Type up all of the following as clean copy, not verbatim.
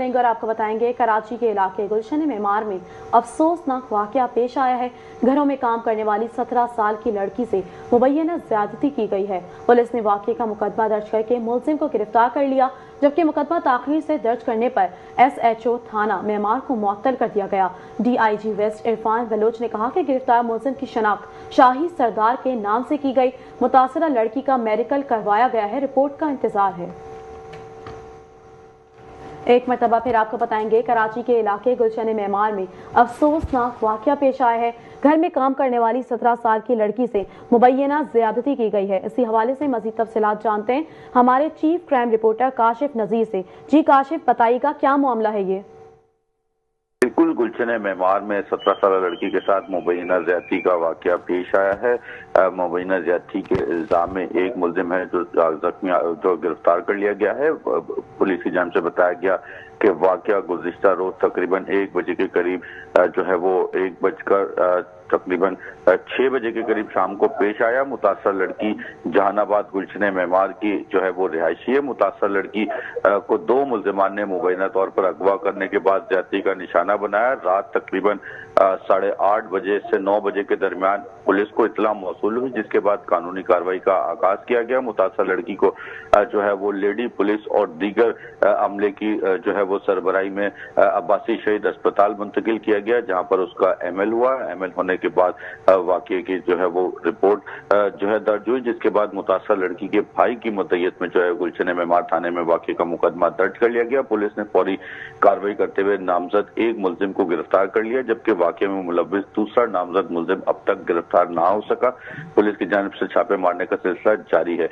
करेंगे और आपको बताएंगे कराची के इलाके गुलशन मेमार में अफसोसनाक वाकया पेश आया है। घरों में काम करने वाली 17 साल की लड़की से मुबैना ज्यादती की गई है। पुलिस ने वाकये का मुकदमा दर्ज करके मुलजिम को गिरफ्तार कर लिया, जबकि मुकदमा ताखीर से दर्ज करने पर SHO थाना मेमार को मुअत्तल कर दिया गया। DIG वेस्ट इरफान बलोच ने कहा कि गिरफ्तार मुलजिम की शनाख्त शाही सरदार के नाम से की गई। मुतासरा लड़की का मेडिकल करवाया गया है, रिपोर्ट का इंतजार है। एक मरतबा फिर आपको बताएंगे कराची के इलाके गुलशन मेमार में अफसोसनाक वाकया पेश आया है। घर में काम करने वाली 17 साल की लड़की से मुबैना ज्यादती की गई है। इसी हवाले से मजीद तफसीलात जानते हैं हमारे चीफ क्राइम रिपोर्टर काशिफ नजीर से। जी काशिफ, बताइएगा क्या मामला है ये? बिल्कुल, गुलशन मेमार में 17 साल लड़की के साथ मुबैना ज्यादती का वाकया पेश आया है। मुबैना ज्यादती के इल्जाम में एक मुलजिम है जो गिरफ्तार कर लिया गया है। पुलिस की जानिब से बताया गया कि वाकया गुज़िश्ता रोज तकरीबन 1 बजे के करीब जो है वो 6 बजे के करीब शाम को पेश आया। मुतासर लड़की जहानाबाद गुलशन मेमार की जो है वो रिहायशी है। मुतासर लड़की को 2 मुलजिमान ने मुबैना तौर पर अगवा करने के बाद ज्यादती का निशाना बनाया। रात तकरीबन 8:30 बजे से 9 बजे के दरमियान पुलिस को इत्तला मौसूल हुई, जिसके बाद कानूनी कार्रवाई का आगाज किया गया। मुतासर लड़की को जो है वो लेडी पुलिस और दीगर अमले की जो है वो सरबराही में अब्बासी शहीद अस्पताल मुंतकिल किया गया, जहां पर उसका ML हुआ। ML होने के बाद वाकये की जो है वो रिपोर्ट जो है दर्ज हुई, जिसके बाद मुतासर लड़की के भाई की मुद्दत में जो है गुलशन मेमार थाने में वाकये का मुकदमा दर्ज कर लिया गया। पुलिस ने फौरी कार्रवाई करते हुए नामजद एक मुलजिम को गिरफ्तार कर लिया, जबकि वाकये में मुलव्विस दूसरा नामजद मुलजिम अब तक गिरफ्तार ना हो सका। पुलिस की जानिब से छापे मारने का सिलसिला जारी है।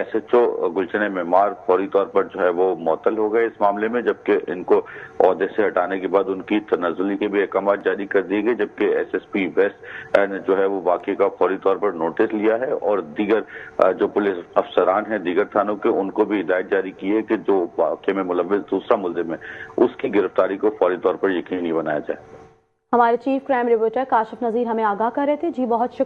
SHO गुलशन मेमार फौरी तौर पर जो है वो मुअत्तल हो गए इस मामले में, जबकि इनको ओहदे से हटाने के बाद उनकी तनज़्ज़ुली के भी अहकाम जारी कर दिए गए, जबकि SSP वेस्ट ने जो है वो वाकये का फौरी तौर पर नोटिस लिया है और दीगर जो पुलिस अफसरान हैं दीगर थानों के, उनको भी हिदायत जारी की है कि जो वाकये में मुलव्विस दूसरा मुलजिम है उसकी गिरफ्तारी को फौरी तौर पर यकीनी बनाया जाए। हमारे चीफ क्राइम रिपोर्टर काशिफ नजीर हमें आगाह कर रहे थे। जी बहुत शुक्रिया।